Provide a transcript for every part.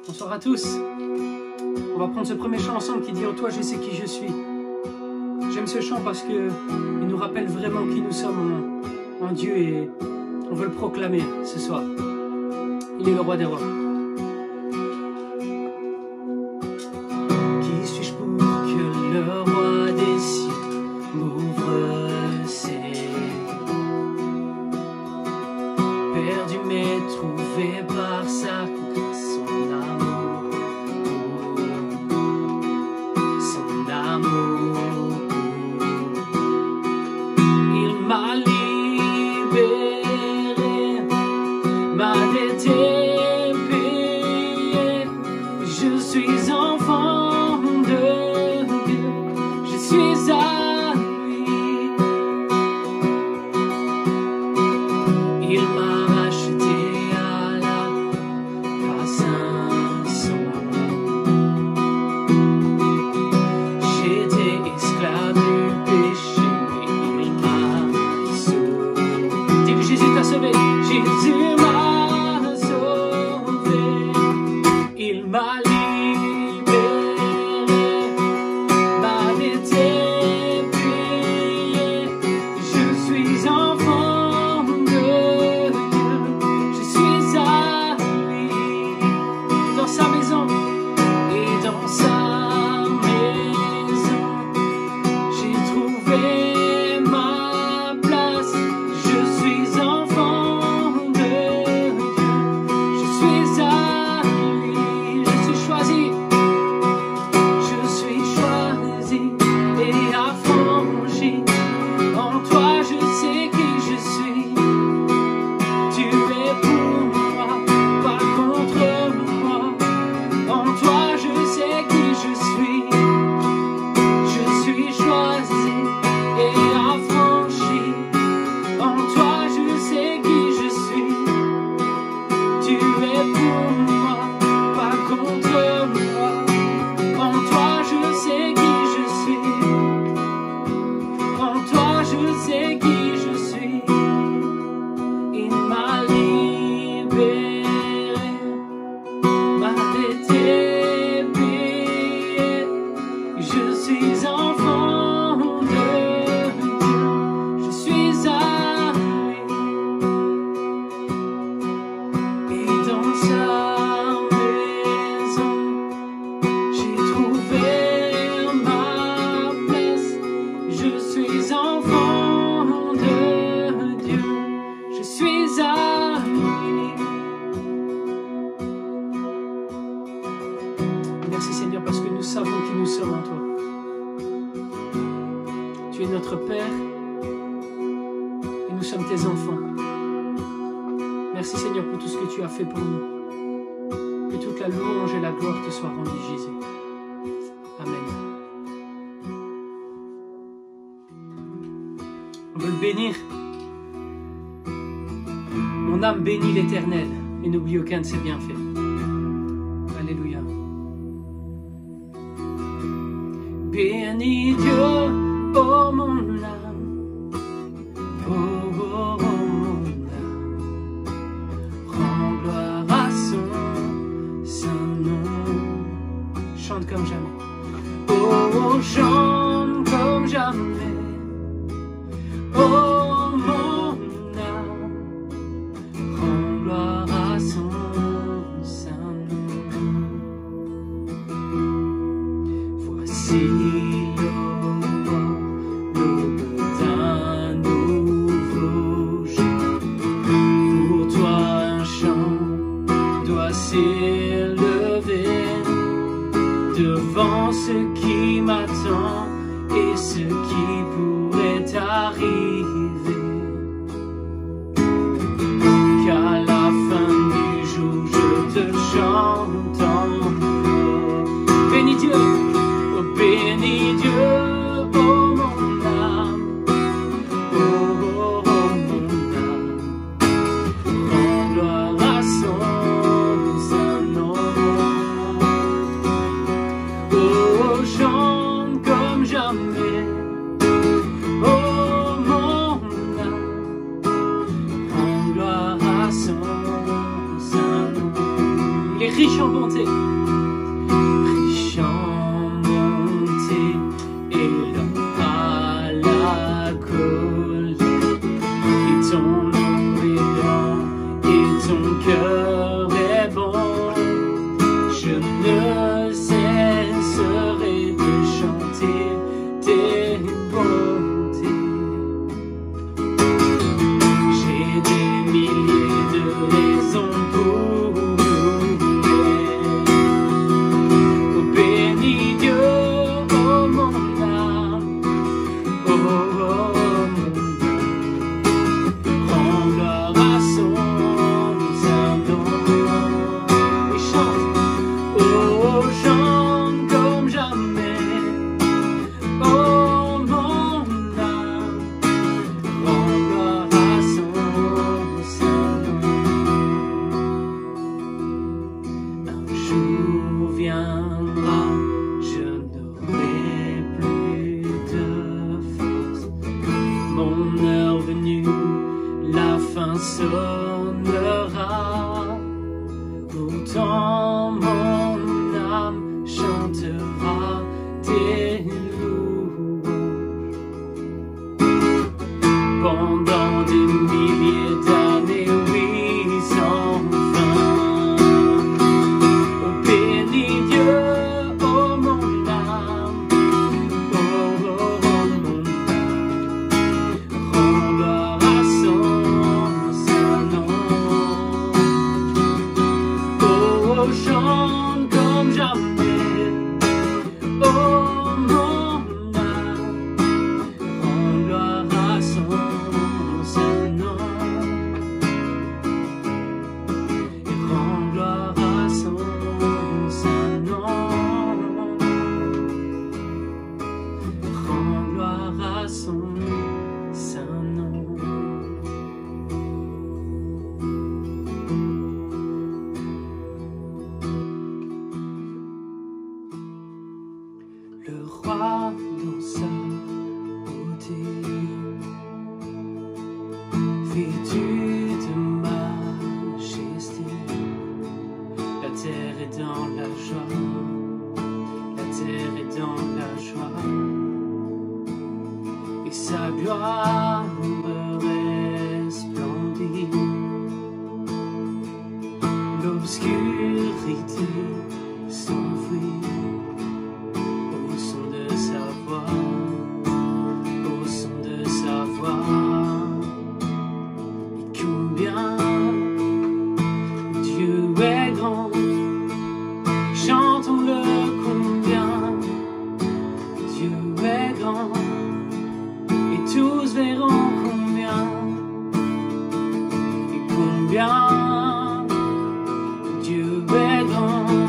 Bonsoir à tous. On va prendre ce premier chant ensemble qui dit « En toi, je sais qui je suis ». J'aime ce chant parce qu'il nous rappelle vraiment qui nous sommes en Dieu et on veut le proclamer ce soir. Il est le roi des rois. Qui suis-je pour que le roi des cieux m'ouvre ses perdu mais trouvé par sa grâce, son amour, il m'a libéré, m'a été payé, je suis enfant de Dieu, je suis à lui, il m'a racheté à la grâce insolente. J'étais esclave du péché, mais il m'a sauvé. Dis que Jésus t'a sauvé, Jésus m'a sauvé, il m'a libéré, m'a été payé, je suis enfant de Dieu, je suis à lui, dans sa maison et dans sa maison, j'ai trouvé ma place, je suis enfant de Dieu, je suis à lui, je suis choisi et affranchi, en toi je sais qui je suis, tu es pour moi, pas contre moi, en toi je sais qui je suis choisi et affranchi, en toi je sais qui je suis, tu es pour moi, pas contre moi, en toi je sais qui je suis, en toi je sais qui je suis, il m'a libéré, m'a été payé, je suis enfant de Dieu, je suis à lui, et dans sa maison, j'ai trouvé ma place, je suis enfant de Dieu, je suis à lui. Merci Seigneur parce que nous savons qui nous sommes en toi. Tu es notre Père et nous sommes tes enfants. Merci Seigneur pour tout ce que tu as fait pour nous. Que toute la louange et la gloire te soient rendues, Jésus. Amen. On veut le bénir. Mon âme bénit l'Éternel et n'oublie aucun de ses bienfaits. Alléluia. Bénis Dieu, oh mon âme, oh, oh, oh, mon âme, rends gloire à son nom. Chante comme jamais. Oh, oh, chante comme jamais. Oh, mon âme, rends gloire à son saint nom. Voici l'aube d'un nouveau jour. Pour toi un chant doit s'élever devant ce qui m'attend et ce qui pourrait arriver. Qu'à la fin du jour je te chante encore. Bénis Dieu, oh bénis Dieu, oh mon âme, oh, oh, oh mon âme, rends gloire à son saint nom. Oh, chante comme jamais, oh mon âme, rends gloire à son saint nom. Il est riche en bonté, riche en bonté, et l'homme à la colère, et ton nom est grand, et ton cœur est bon. Je ne cesserai de chanter tes bontés. J'ai des milliers de raisons pour louer. Oh, bénis Dieu, oh mon âme, oh, oh mon âme, rends gloire à son saint nom. Et chante, oh, chante comme jamais, oh mon âme, rends gloire à son saint nom. Un jour viendra, je n'aurai plus de force. Mon heure venue, la fin sonnera. Pourtant mon âme chantera tes louanges. Pendant des milliers d'années, oui, sans fin. Oh, bénis Dieu, oh mon âme, oh, oh, oh mon âme, rends gloire à son saint nom. Oh, chante comme jamais, oh mon âme, rends gloire à son saint nom. Et rends gloire à son saint nom. Rends gloire à son saint nom. Le roi dans sa beauté, vêtu de majesté, la terre est dans la joie, la terre est dans la joie, et sa gloire resplendit. L'obscurité s'enfuit au son de sa voix, au son de sa voix. Et combien Dieu est grand, chantons-le combien Dieu est grand, et tous verront combien, et combien Dieu est grand.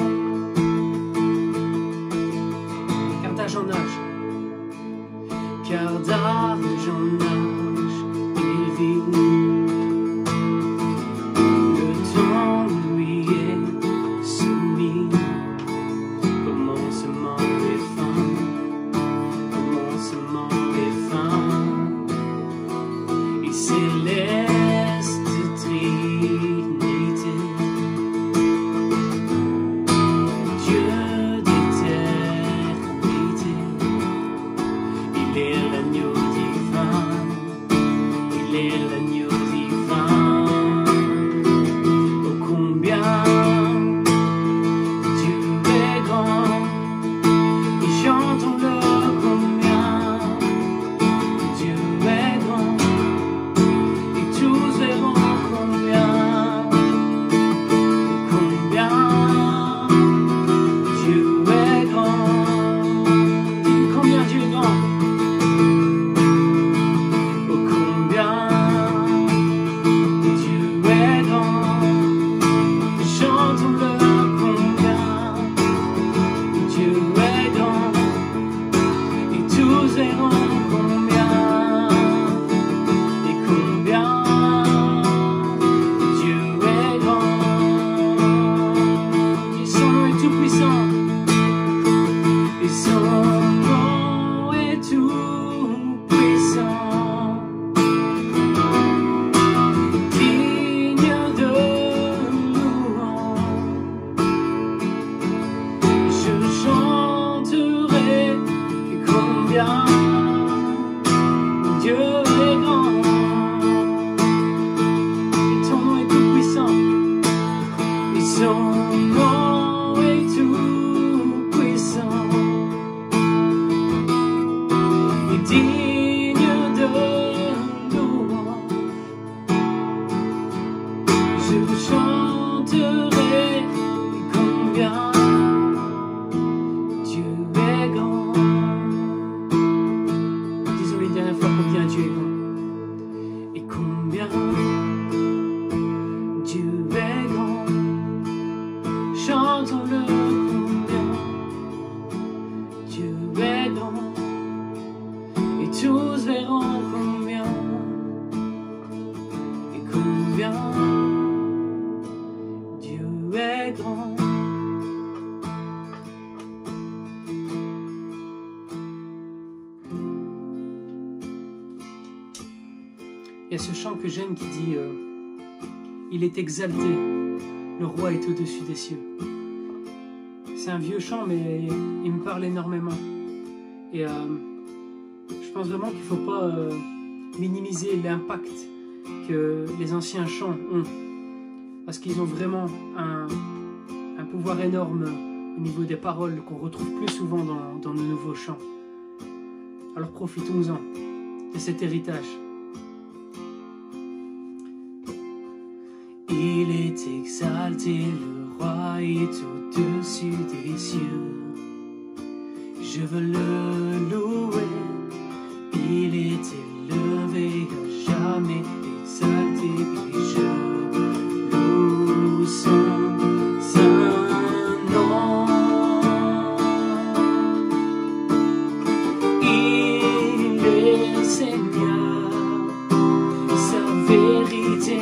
entends-le combien Dieu est grand, et tous verront combien, et combien Dieu est grand. Il y a ce chant que j'aime qui dit il est exalté, le roi est au-dessus des cieux. C'est un vieux chant, mais il me parle énormément. Et je pense vraiment qu'il ne faut pas minimiser l'impact que les anciens chants ont, parce qu'ils ont vraiment un pouvoir énorme au niveau des paroles qu'on retrouve plus souvent dans nos nouveaux chants. Alors profitons-en de cet héritage. Il est exalté, le roi est au-dessus des cieux. Je veux le louer, il est élevé, à jamais exalté, et je loue son saint nom. Il est Seigneur, sa vérité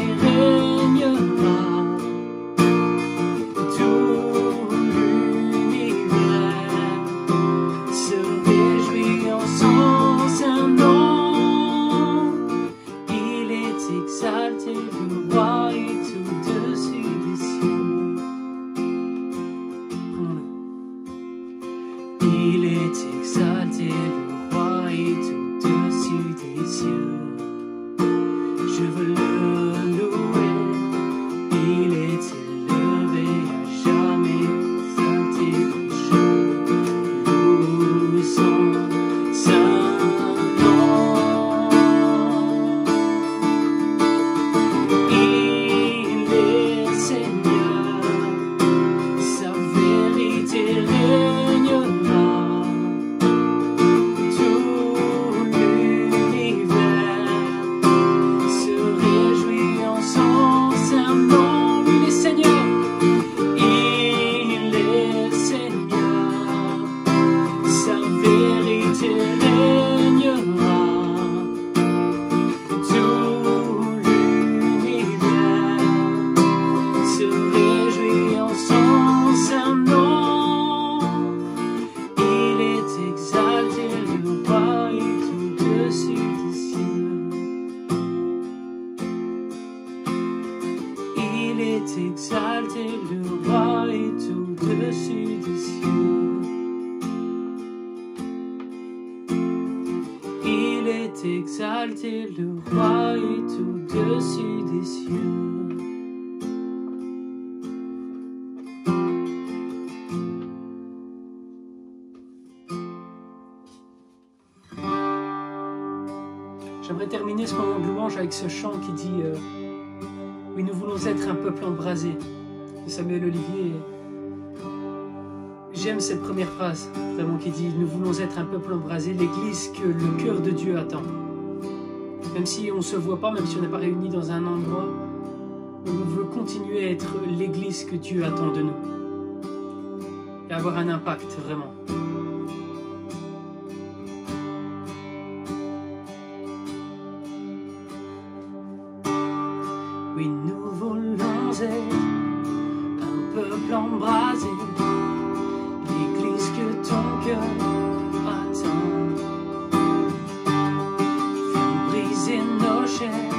exalté, le roi est au-dessus des cieux. J'aimerais terminer ce moment de louange avec ce chant qui dit oui, nous voulons être un peuple embrasé, de Samuel Olivier. J'aime cette première phrase, vraiment, qui dit « Nous voulons être un peuple embrasé, l'église que le cœur de Dieu attend. » Même si on ne se voit pas, même si on n'est pas réunis dans un endroit, on veut continuer à être l'église que Dieu attend de nous. Et avoir un impact, vraiment. Oui, nous voulons être un peuple embrasé, l'église que ton cœur attend. Viens briser nos chaînes,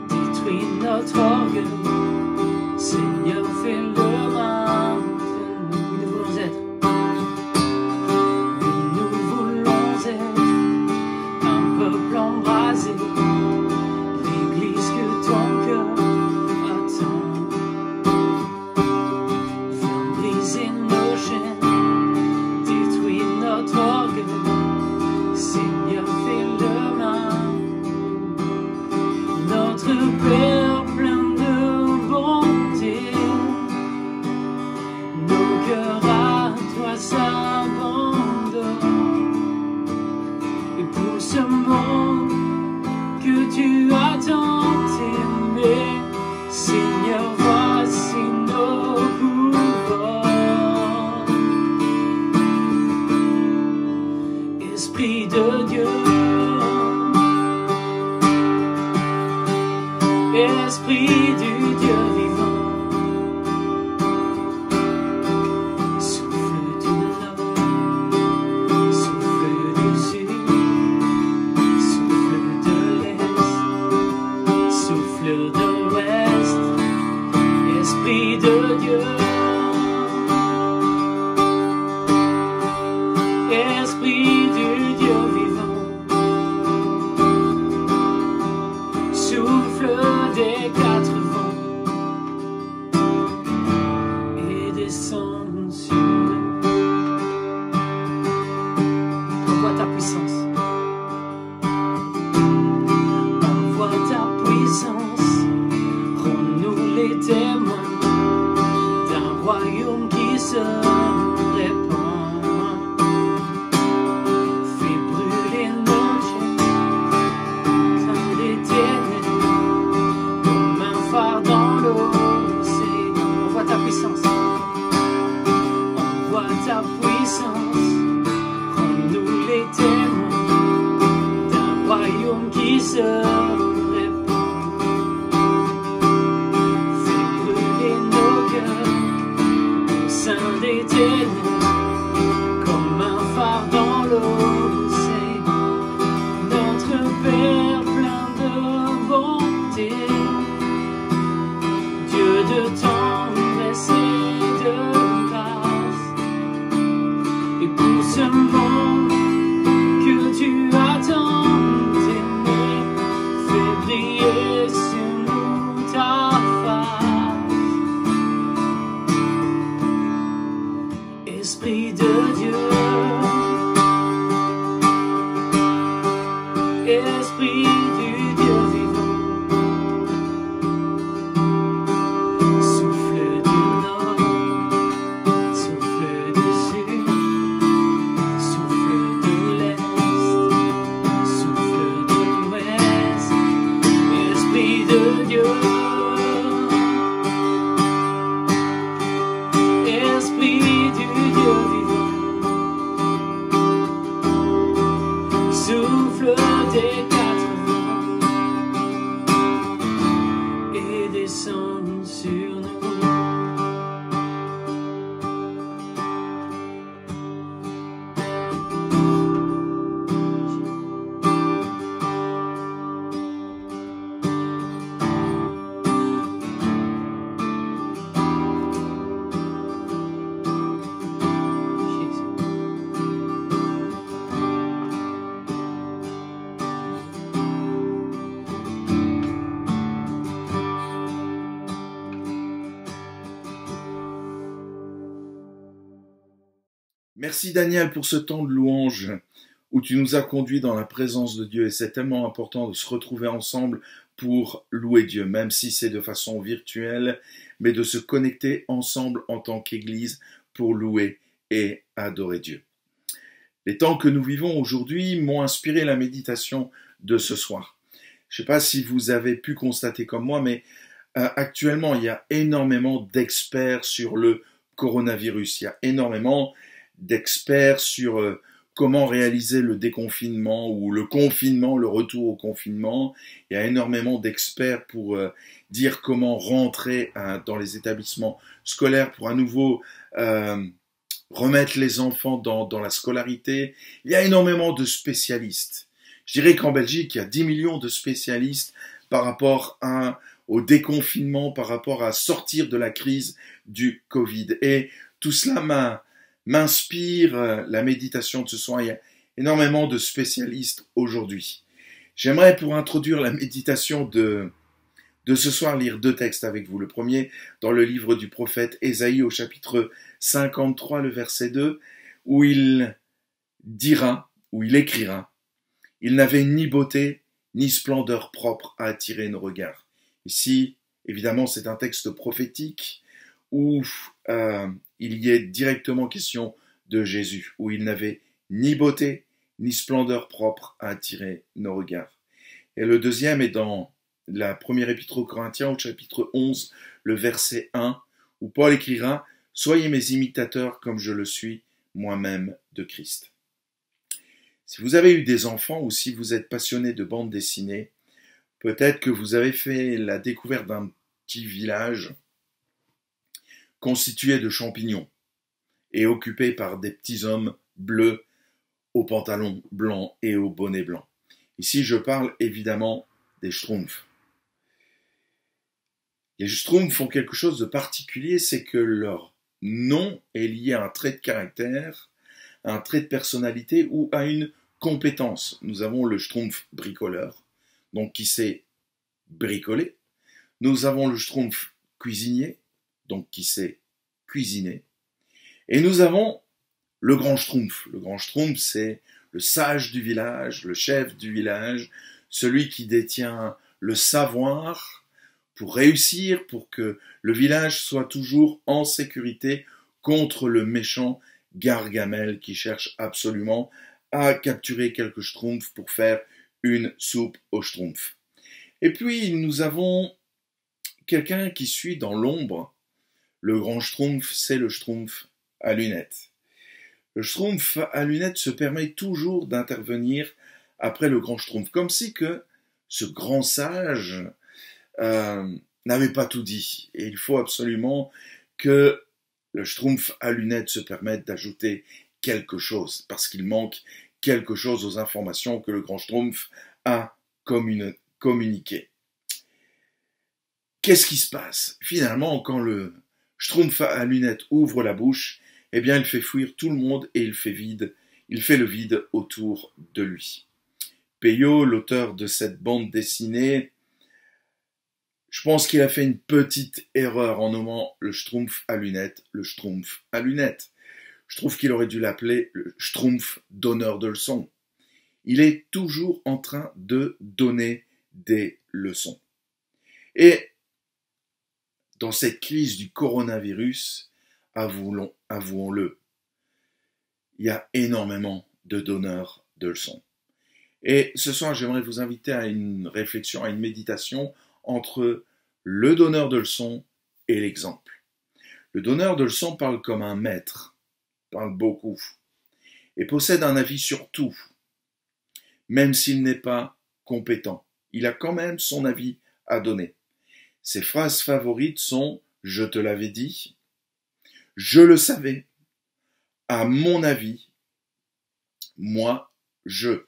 détruis notre orgueil. Seigneur, fais-le maintenant. Nous voulons être. Nous voulons être un peuple embrasé, l'église que ton cœur attend. Viens briser nos chaînes, détruis notre orgueil. Seigneur, fais-le maintenant. Notre Père plein de bonté, nos cœurs à toi s'abandonnent. Et pour ce monde que tu as tant aimé, Seigneur, voici nos couronnes. royaume qui se répand. Fais brûler nos dieux, sein d'éternel, comme un phare dans l'océan. On voit ta puissance, on voit ta puissance. Rends-nous les témoins d'un royaume qui se répand. Fais brûler nos cœurs au sein d'éternel, comme un phare dans l'océan. Notre Père plein de bonté, Dieu de tendresse et de grâce, et pour ce monde que tu as tant aimé, fais briller sur nous ta face. Esprit de Dieu, Esprit du Dieu vivant, souffle du nord, souffle du sud, souffle de l'est, souffle de l'ouest. Esprit de Dieu, Esprit du Dieu vivant, souffle des quatre vents et descend sur nous. Merci Daniel pour ce temps de louange où tu nous as conduits dans la présence de Dieu, et c'est tellement important de se retrouver ensemble pour louer Dieu, même si c'est de façon virtuelle, mais de se connecter ensemble en tant qu'Église pour louer et adorer Dieu. Les temps que nous vivons aujourd'hui m'ont inspiré la méditation de ce soir. Je ne sais pas si vous avez pu constater comme moi, mais actuellement il y a énormément d'experts sur le coronavirus, il y a énormément d'experts sur comment réaliser le déconfinement ou le confinement, le retour au confinement. Il y a énormément d'experts pour dire comment rentrer dans les établissements scolaires pour à nouveau remettre les enfants dans la scolarité. Il y a énormément de spécialistes. Je dirais qu'en Belgique, il y a 10 millions de spécialistes par rapport au déconfinement, par rapport à sortir de la crise du Covid. Et tout cela m'inspire la méditation de ce soir. Il y a énormément de spécialistes aujourd'hui. J'aimerais, pour introduire la méditation de ce soir, lire deux textes avec vous. Le premier, dans le livre du prophète Ésaïe, au chapitre 53, le verset 2, où il écrira, « Il n'avait ni beauté, ni splendeur propre à attirer nos regards. » Ici, évidemment, c'est un texte prophétique où il y est directement question de Jésus, où il n'avait ni beauté, ni splendeur propre à attirer nos regards. Et le deuxième est dans la première épître aux Corinthiens, au chapitre 11, le verset 1, où Paul écrira « Soyez mes imitateurs comme je le suis moi-même de Christ ». Si vous avez eu des enfants ou si vous êtes passionné de bande dessinée, peut-être que vous avez fait la découverte d'un petit village constitué de champignons et occupé par des petits hommes bleus aux pantalons blancs et aux bonnets blancs. Ici, je parle évidemment des Schtroumpfs. Les Schtroumpfs font quelque chose de particulier, c'est que leur nom est lié à un trait de caractère, à un trait de personnalité ou à une compétence. Nous avons le Schtroumpf bricoleur, donc qui sait bricoler. Nous avons le Schtroumpf cuisinier, donc qui sait cuisiner. Et nous avons le grand Schtroumpf. Le grand Schtroumpf, c'est le sage du village, le chef du village, celui qui détient le savoir pour réussir, pour que le village soit toujours en sécurité, contre le méchant Gargamel qui cherche absolument à capturer quelques schtroumpfs pour faire une soupe aux schtroumpfs. Et puis nous avons quelqu'un qui suit dans l'ombre. Le grand schtroumpf, c'est le schtroumpf à lunettes. Le schtroumpf à lunettes se permet toujours d'intervenir après le grand schtroumpf, comme si que ce grand sage n'avait pas tout dit. Et il faut absolument que le schtroumpf à lunettes se permette d'ajouter quelque chose, parce qu'il manque quelque chose aux informations que le grand schtroumpf a communiquées. Qu'est-ce qui se passe? Finalement, quand le schtroumpf à lunettes ouvre la bouche, eh bien, il fait fuir tout le monde et il fait le vide autour de lui. Peyo, l'auteur de cette bande dessinée, je pense qu'il a fait une petite erreur en nommant le schtroumpf à lunettes le schtroumpf à lunettes. Je trouve qu'il aurait dû l'appeler le schtroumpf donneur de leçons. Il est toujours en train de donner des leçons. Et dans cette crise du coronavirus, avouons-le, il y a énormément de donneurs de leçons. Et ce soir, j'aimerais vous inviter à une réflexion, à une méditation entre le donneur de leçons et l'exemple. Le donneur de leçons parle comme un maître, parle beaucoup, et possède un avis sur tout, même s'il n'est pas compétent. Il a quand même son avis à donner. Ses phrases favorites sont « Je te l'avais dit »,« Je le savais »,« À mon avis »,« Moi, je ».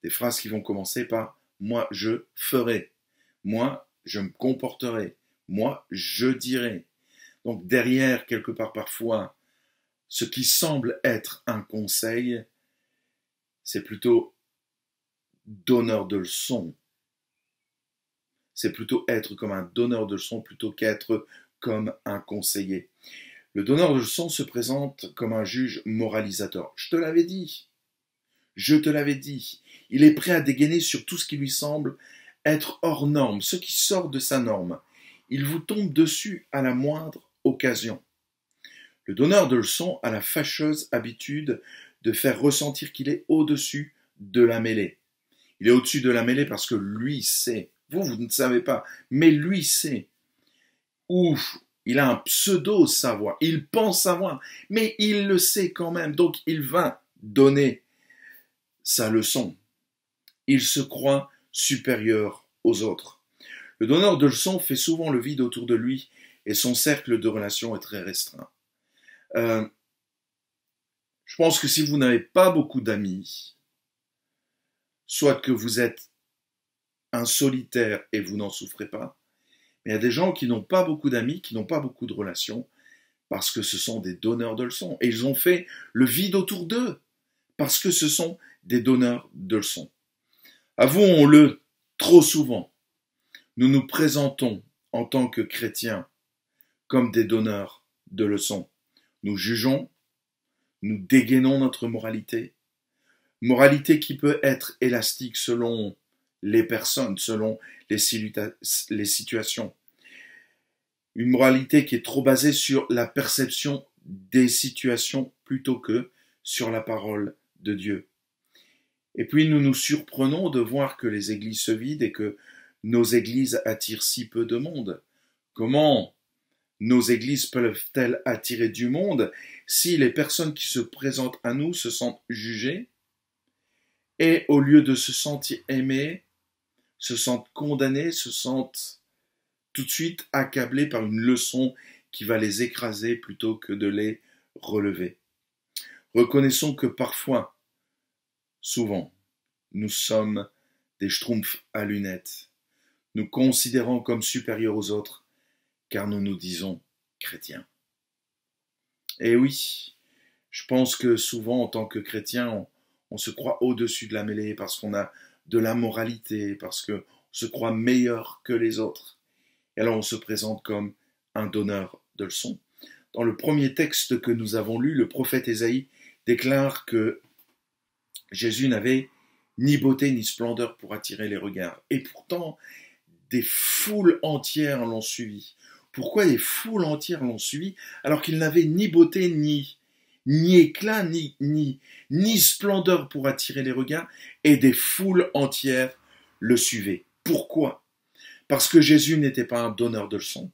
Des phrases qui vont commencer par « Moi, je ferai »,« Moi, je me comporterai »,« Moi, je dirai ». Donc derrière, quelque part parfois, ce qui semble être un conseil, c'est plutôt donneur de leçons. C'est plutôt être comme un donneur de leçons plutôt qu'être comme un conseiller. Le donneur de leçons se présente comme un juge moralisateur. Je te l'avais dit. Je te l'avais dit. Il est prêt à dégainer sur tout ce qui lui semble être hors norme, ce qui sort de sa norme. Il vous tombe dessus à la moindre occasion. Le donneur de leçons a la fâcheuse habitude de faire ressentir qu'il est au-dessus de la mêlée. Il est au-dessus de la mêlée parce que lui sait. Vous ne savez pas, mais lui sait. Ouf, il a un pseudo-savoir. Il pense savoir, mais il le sait quand même. Donc il va donner sa leçon. Il se croit supérieur aux autres. Le donneur de leçons fait souvent le vide autour de lui et son cercle de relations est très restreint. Je pense que si vous n'avez pas beaucoup d'amis, soit que vous êtes un solitaire et vous n'en souffrez pas, mais il y a des gens qui n'ont pas beaucoup d'amis, qui n'ont pas beaucoup de relations, parce que ce sont des donneurs de leçons. Et ils ont fait le vide autour d'eux, parce que ce sont des donneurs de leçons. Avouons-le, trop souvent, nous nous présentons en tant que chrétiens comme des donneurs de leçons. Nous jugeons, nous dégainons notre moralité qui peut être élastique selon les personnes, selon les situations. Une moralité qui est trop basée sur la perception des situations plutôt que sur la parole de Dieu. Et puis nous nous surprenons de voir que les églises se vident et que nos églises attirent si peu de monde. Comment nos églises peuvent-elles attirer du monde si les personnes qui se présentent à nous se sentent jugées et au lieu de se sentir aimées, se sentent condamnées, se sentent tout de suite accablées par une leçon qui va les écraser plutôt que de les relever. Reconnaissons que parfois, souvent, nous sommes des schtroumpfs à lunettes, nous considérant comme supérieurs aux autres, car nous nous disons chrétiens. Et oui, je pense que souvent, en tant que chrétiens, on se croit au-dessus de la mêlée parce qu'on a de la moralité, parce qu'on se croit meilleur que les autres. Et alors on se présente comme un donneur de leçons. Dans le premier texte que nous avons lu, le prophète Ésaïe déclare que Jésus n'avait ni beauté ni splendeur pour attirer les regards. Et pourtant, des foules entières l'ont suivi. Pourquoi les foules entières l'ont suivi alors qu'il n'avait ni beauté, ni éclat, ni splendeur pour attirer les regards, et des foules entières le suivaient. Pourquoi? Parce que Jésus n'était pas un donneur de leçons.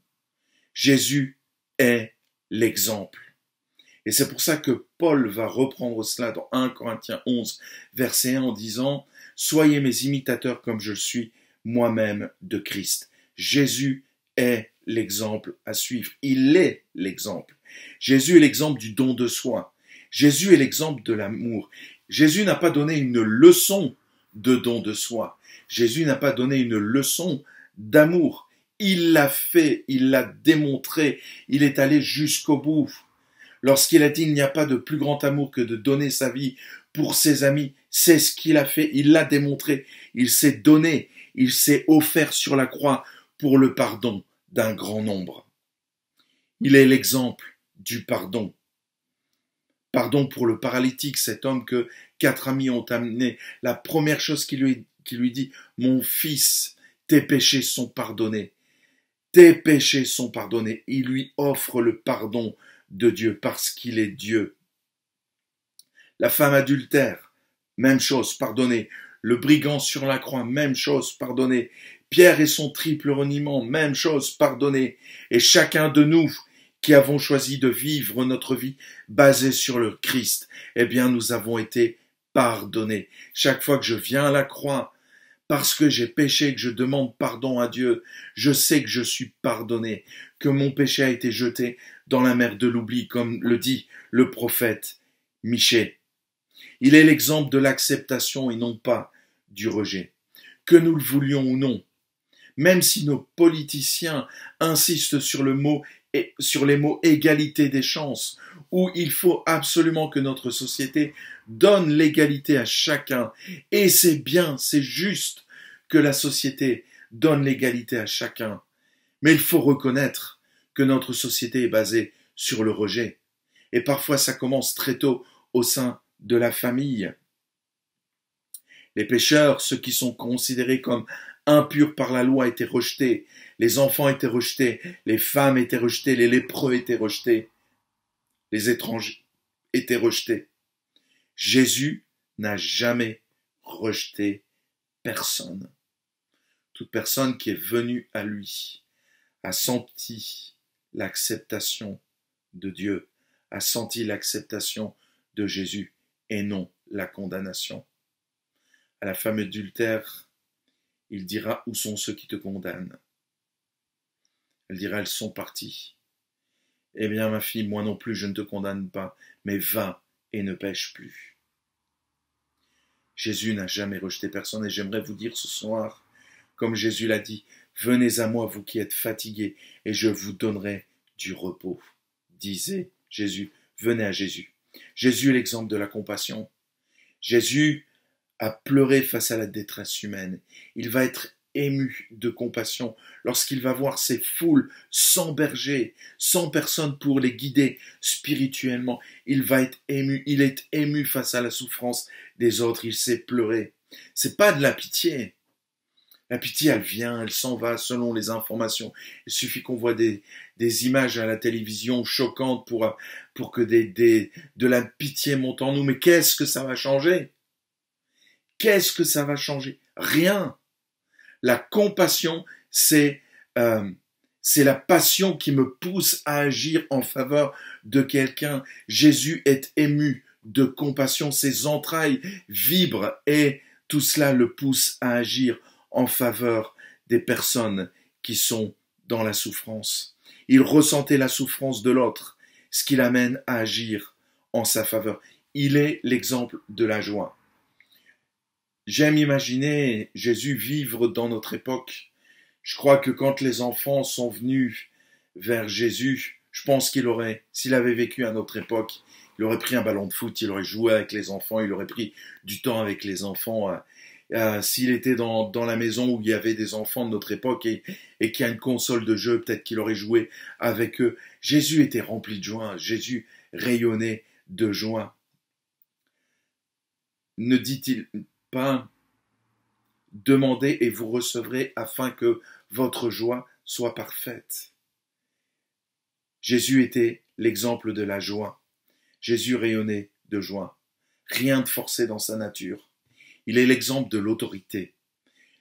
Jésus est l'exemple. Et c'est pour ça que Paul va reprendre cela dans 1 Corinthiens 11, verset 1, en disant « Soyez mes imitateurs comme je suis moi-même de Christ ». Jésus est l'exemple à suivre. Il est l'exemple. Jésus est l'exemple du don de soi. Jésus est l'exemple de l'amour. Jésus n'a pas donné une leçon de don de soi. Jésus n'a pas donné une leçon d'amour. Il l'a fait, il l'a démontré, il est allé jusqu'au bout. Lorsqu'il a dit il n'y a pas de plus grand amour que de donner sa vie pour ses amis, c'est ce qu'il a fait, il l'a démontré, il s'est donné, il s'est offert sur la croix pour le pardon d'un grand nombre. Il est l'exemple du pardon. Pardon pour le paralytique, cet homme que 4 amis ont amené. La première chose qu'il lui dit, mon fils, tes péchés sont pardonnés. Tes péchés sont pardonnés. Il lui offre le pardon de Dieu parce qu'il est Dieu. La femme adultère, même chose, pardonnée. Le brigand sur la croix, même chose, pardonné. Pierre et son triple reniement, même chose, pardonné. Et chacun de nous qui avons choisi de vivre notre vie basée sur le Christ, eh bien nous avons été pardonnés. Chaque fois que je viens à la croix, parce que j'ai péché, que je demande pardon à Dieu, je sais que je suis pardonné, que mon péché a été jeté dans la mer de l'oubli, comme le dit le prophète Michée. Il est l'exemple de l'acceptation et non pas du rejet. Que nous le voulions ou non, même si nos politiciens insistent sur les mots égalité des chances, où il faut absolument que notre société donne l'égalité à chacun. Et c'est bien, c'est juste que la société donne l'égalité à chacun. Mais il faut reconnaître que notre société est basée sur le rejet. Et parfois ça commence très tôt au sein de la famille. Les pécheurs, ceux qui sont considérés comme impurs par la loi, étaient rejetés. Les enfants étaient rejetés. Les femmes étaient rejetées. Les lépreux étaient rejetés. Les étrangers étaient rejetés. Jésus n'a jamais rejeté personne. Toute personne qui est venue à lui a senti l'acceptation de Dieu, a senti l'acceptation de Jésus et non la condamnation. À la femme adultère, il dira « Où sont ceux qui te condamnent ?» Elle dira « Elles sont parties. » Eh bien ma fille, moi non plus je ne te condamne pas, mais va et ne pêche plus. Jésus n'a jamais rejeté personne et j'aimerais vous dire ce soir, comme Jésus l'a dit, « Venez à moi vous qui êtes fatigués et je vous donnerai du repos. » Disait Jésus, venez à Jésus. Jésus est l'exemple de la compassion. Jésus a pleuré face à la détresse humaine. Il va être ému de compassion lorsqu'il va voir ces foules sans berger, sans personne pour les guider spirituellement. Il va être ému, il est ému face à la souffrance des autres, il sait pleurer. C'est pas de la pitié. La pitié, elle vient, elle s'en va selon les informations. Il suffit qu'on voit des images à la télévision choquantes pour que de la pitié monte en nous. Mais qu'est-ce que ça va changer? Qu'est-ce que ça va changer? Rien. La compassion, c'est la passion qui me pousse à agir en faveur de quelqu'un. Jésus est ému de compassion, ses entrailles vibrent et tout cela le pousse à agir en faveur des personnes qui sont dans la souffrance. Il ressentait la souffrance de l'autre, ce qui l'amène à agir en sa faveur. Il est l'exemple de la joie. J'aime imaginer Jésus vivre dans notre époque. Je crois que quand les enfants sont venus vers Jésus, je pense s'il avait vécu à notre époque, il aurait pris un ballon de foot, il aurait joué avec les enfants, il aurait pris du temps avec les enfants. S'il était dans la maison où il y avait des enfants de notre époque et qu'il y a une console de jeu, peut-être qu'il aurait joué avec eux. Jésus était rempli de joie, Jésus rayonnait de joie. Ne dit-il pas « Demandez et vous recevrez afin que votre joie soit parfaite ». Jésus était l'exemple de la joie. Jésus rayonnait de joie. Rien de forcé dans sa nature. Il est l'exemple de l'autorité.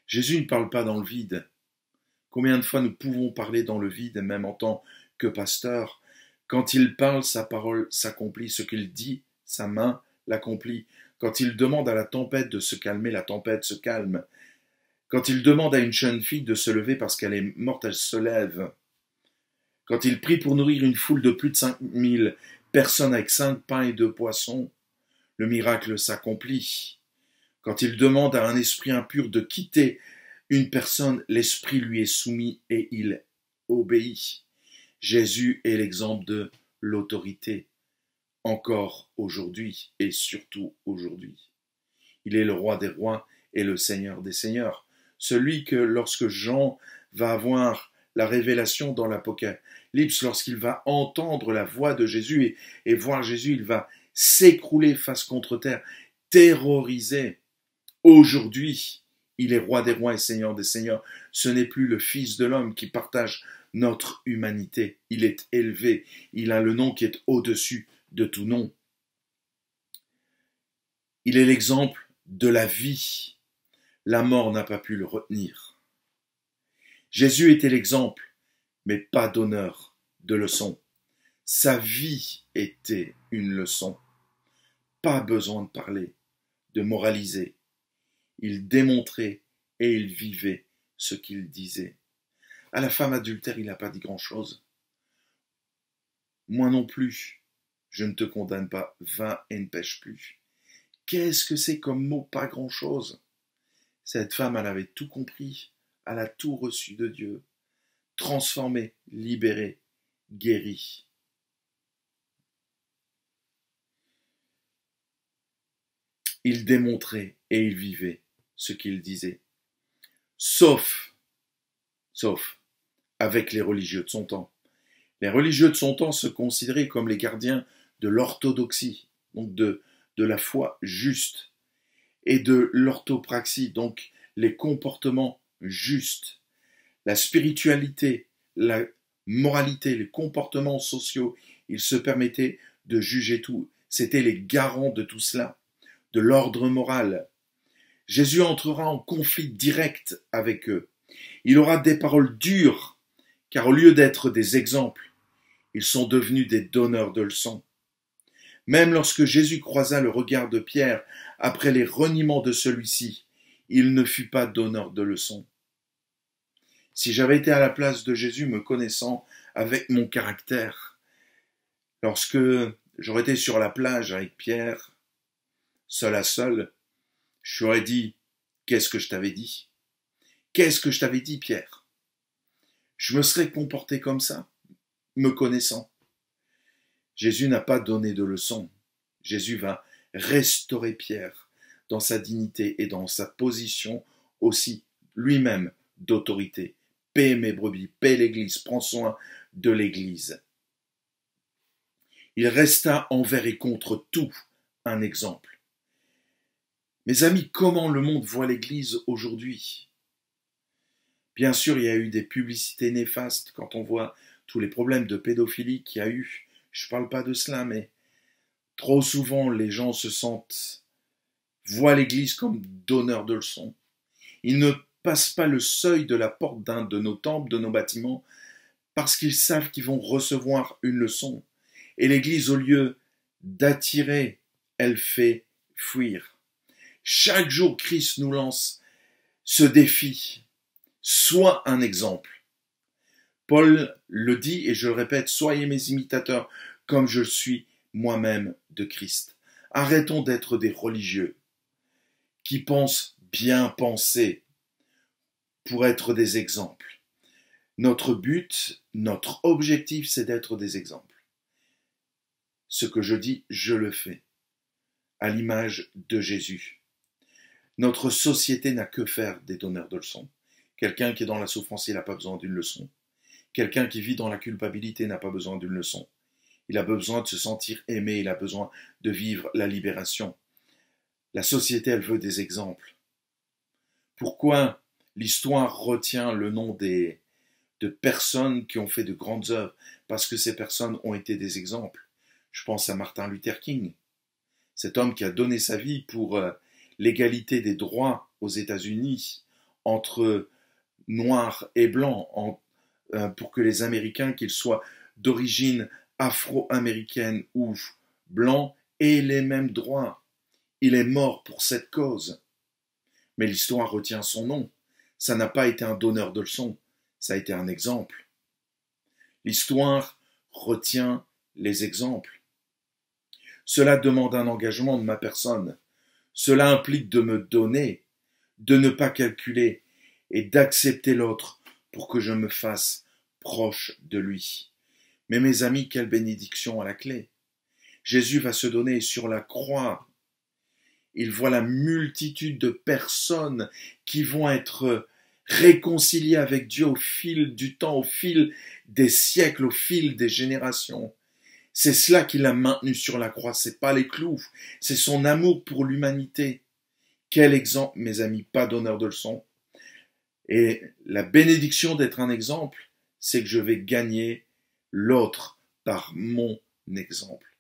Jésus ne parle pas dans le vide. Combien de fois nous pouvons parler dans le vide, même en tant que pasteur? Quand il parle, sa parole s'accomplit. Ce qu'il dit, sa main l'accomplit. Quand il demande à la tempête de se calmer, la tempête se calme. Quand il demande à une jeune fille de se lever parce qu'elle est morte, elle se lève. Quand il prie pour nourrir une foule de plus de 5000 personnes avec 5 pains et 2 poissons, le miracle s'accomplit. Quand il demande à un esprit impur de quitter une personne, l'esprit lui est soumis et il obéit. Jésus est l'exemple de l'autorité, encore aujourd'hui et surtout aujourd'hui. Il est le roi des rois et le seigneur des seigneurs. Celui que lorsque Jean va avoir la révélation dans l'Apocalypse, lorsqu'il va entendre la voix de Jésus et voir Jésus, il va s'écrouler face contre terre, terrorisé. Aujourd'hui, il est roi des rois et seigneur des seigneurs. Ce n'est plus le Fils de l'homme qui partage notre humanité. Il est élevé. Il a le nom qui est au-dessus de tout nom. Il est l'exemple de la vie. La mort n'a pas pu le retenir. Jésus était l'exemple, mais pas d'honneur, de leçon. Sa vie était une leçon. Pas besoin de parler, de moraliser. Il démontrait et il vivait ce qu'il disait. À la femme adultère, il n'a pas dit grand-chose. Moi non plus, je ne te condamne pas, va et ne pêche plus. Qu'est-ce que c'est comme mot, pas grand-chose? Cette femme, elle avait tout compris, elle a tout reçu de Dieu, transformée, libérée, guérie. Il démontrait et il vivait ce qu'il disait. Sauf avec les religieux de son temps. Les religieux de son temps se considéraient comme les gardiens de l'orthodoxie, donc de la foi juste, et de l'orthopraxie, donc les comportements justes. La spiritualité, la moralité, les comportements sociaux, ils se permettaient de juger tout. C'étaient les garants de tout cela, de l'ordre moral. Jésus entrera en conflit direct avec eux. Il aura des paroles dures, car au lieu d'être des exemples, ils sont devenus des donneurs de leçons. Même lorsque Jésus croisa le regard de Pierre après les reniements de celui-ci, il ne fut pas donneur de leçons. Si j'avais été à la place de Jésus, me connaissant avec mon caractère, lorsque j'aurais été sur la plage avec Pierre, seul à seul, je lui aurais dit « Qu'est-ce que je t'avais dit ? Qu'est-ce que je t'avais dit, Pierre ?» Je me serais comporté comme ça, me connaissant. Jésus n'a pas donné de leçon. Jésus va restaurer Pierre dans sa dignité et dans sa position aussi lui-même d'autorité. Paie mes brebis, paie l'Église, prends soin de l'Église. Il resta envers et contre tout un exemple. Mes amis, comment le monde voit l'Église aujourd'hui? Bien sûr, il y a eu des publicités néfastes quand on voit tous les problèmes de pédophilie qu'il y a eu. Je ne parle pas de cela, mais trop souvent, les gens voient l'Église comme donneur de leçons. Ils ne passent pas le seuil de la porte d'un de nos temples, de nos bâtiments, parce qu'ils savent qu'ils vont recevoir une leçon. Et l'Église, au lieu d'attirer, elle fait fuir. Chaque jour, Christ nous lance ce défi. Sois un exemple. Paul le dit, et je le répète, soyez mes imitateurs, comme je suis moi-même de Christ. Arrêtons d'être des religieux qui pensent bien penser pour être des exemples. Notre but, notre objectif, c'est d'être des exemples. Ce que je dis, je le fais, à l'image de Jésus. Notre société n'a que faire des donneurs de leçons. Quelqu'un qui est dans la souffrance, il n'a pas besoin d'une leçon. Quelqu'un qui vit dans la culpabilité n'a pas besoin d'une leçon. Il a besoin de se sentir aimé, il a besoin de vivre la libération. La société, elle veut des exemples. Pourquoi l'histoire retient le nom de de personnes qui ont fait de grandes œuvres, parce que ces personnes ont été des exemples. Je pense à Martin Luther King, cet homme qui a donné sa vie pour l'égalité des droits aux États-Unis entre noirs et blancs, pour que les Américains, qu'ils soient d'origine afro-américaine ou blancs, aient les mêmes droits. Il est mort pour cette cause. Mais l'histoire retient son nom. Ça n'a pas été un donneur de leçons, ça a été un exemple. L'histoire retient les exemples. Cela demande un engagement de ma personne. Cela implique de me donner, de ne pas calculer et d'accepter l'autre pour que je me fasse proche de lui. Mais mes amis, quelle bénédiction à la clé. Jésus va se donner sur la croix. Il voit la multitude de personnes qui vont être réconciliées avec Dieu au fil du temps, au fil des siècles, au fil des générations. C'est cela qui l'a maintenu sur la croix, c'est pas les clous, c'est son amour pour l'humanité. Quel exemple, mes amis, pas d'honneur de leçon. Et la bénédiction d'être un exemple, c'est que je vais gagner l'autre par mon exemple.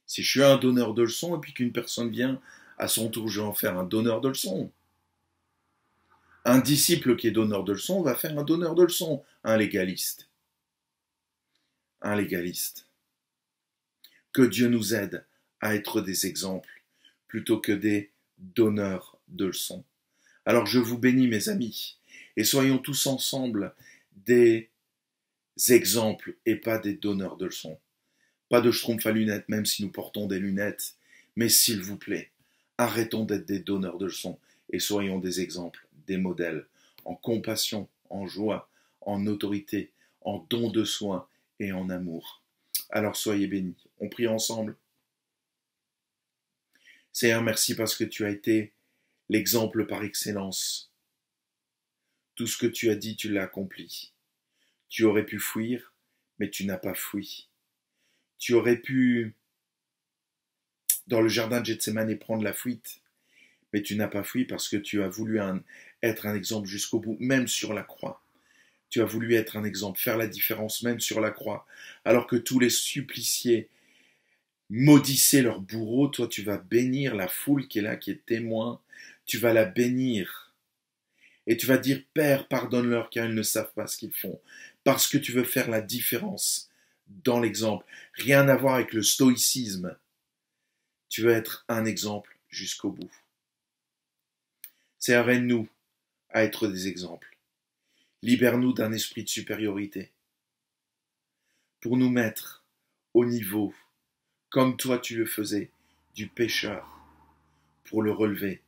Si je suis un donneur de leçons et puis qu'une personne vient, à son tour, je vais en faire un donneur de leçons. Un disciple qui est donneur de leçons va faire un donneur de leçons, un légaliste. Un légaliste. Que Dieu nous aide à être des exemples plutôt que des donneurs de leçons. Alors je vous bénis mes amis et soyons tous ensemble des exemples et pas des donneurs de leçons. Pas de schtroumpf à lunettes même si nous portons des lunettes, mais s'il vous plaît, arrêtons d'être des donneurs de leçons et soyons des exemples, des modèles, en compassion, en joie, en autorité, en don de soi et en amour. Alors soyez bénis. On prie ensemble. Seigneur, merci parce que tu as été l'exemple par excellence. Tout ce que tu as dit, tu l'as accompli. Tu aurais pu fuir, mais tu n'as pas fui. Tu aurais pu, dans le jardin de Gethsémane, prendre la fuite, mais tu n'as pas fui parce que tu as voulu être un exemple jusqu'au bout, même sur la croix. Tu as voulu être un exemple, faire la différence même sur la croix. Alors que tous les suppliciés maudissaient leur bourreau, toi tu vas bénir la foule qui est là, qui est témoin. Tu vas la bénir. Et tu vas dire, Père, pardonne-leur car ils ne savent pas ce qu'ils font. Parce que tu veux faire la différence dans l'exemple. Rien à voir avec le stoïcisme. Tu veux être un exemple jusqu'au bout. Seigneur, aide-nous à être des exemples. Libère-nous d'un esprit de supériorité pour nous mettre au niveau, comme toi tu le faisais, du pécheur, pour le relever,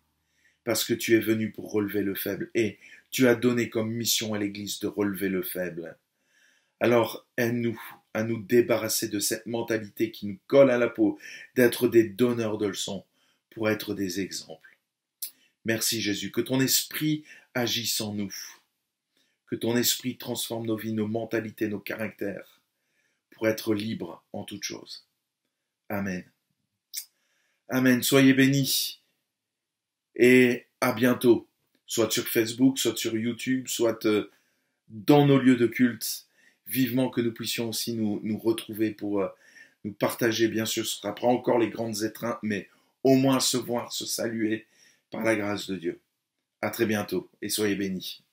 parce que tu es venu pour relever le faible et tu as donné comme mission à l'Église de relever le faible. Alors aide-nous à nous débarrasser de cette mentalité qui nous colle à la peau, d'être des donneurs de leçons pour être des exemples. Merci Jésus, que ton esprit agisse en nous. Que ton esprit transforme nos vies, nos mentalités, nos caractères, pour être libres en toutes choses. Amen. Amen. Soyez bénis. Et à bientôt. Soit sur Facebook, soit sur YouTube, soit dans nos lieux de culte. Vivement que nous puissions aussi nous retrouver pour nous partager. Bien sûr, ce sera pas encore les grandes étreintes, mais au moins se voir, se saluer par la grâce de Dieu. À très bientôt et soyez bénis.